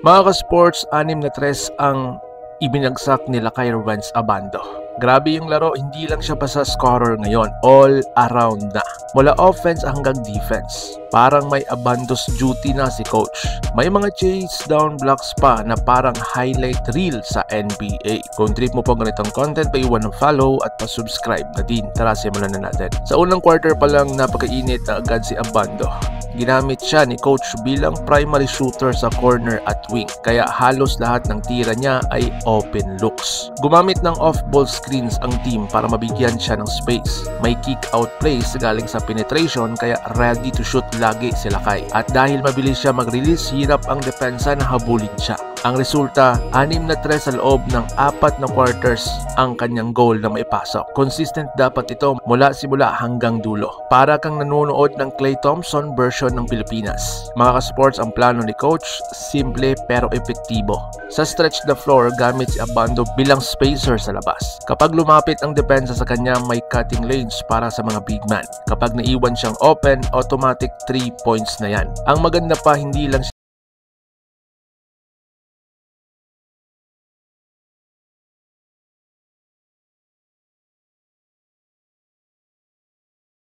Mga ka-sports, 6-3 ang ibinagsak nila kay Renz Abando. Grabe yung laro, hindi lang siya basta scorer ngayon, all around na. Mula offense hanggang defense. Parang may Abando's duty na si coach. May mga chase down blocks pa na parang highlight reel sa NBA. Kung trip mo po ganitong content, paiwan ng follow at pa-subscribe na din. Tara, simulan na natin. Sa unang quarter pa lang napakainit na agad si Abando. Ginamit siya ni coach bilang primary shooter sa corner at wing, kaya halos lahat ng tira niya ay open looks. Gumamit ng off-ball screens ang team para mabigyan siya ng space. May kick-out plays galing sa penetration, kaya ready to shoot lagi si Lakay. At dahil mabilis siya mag-release, hirap ang depensa na habulin siya. Ang resulta, 6-3 sa loob ng 4 na quarters ang kanyang goal na maipasok. Consistent dapat ito mula simula hanggang dulo. Para kang nanonood ng Klay Thompson version ng Pilipinas. Mga ka-sports, ang plano ni coach, simple pero epektibo. Sa stretch the floor, gamit si Abando bilang spacer sa labas. Kapag lumapit ang depensa sa kanya, may cutting lanes para sa mga big man. Kapag naiwan siyang open, automatic 3 points na yan. Ang maganda pa, hindi lang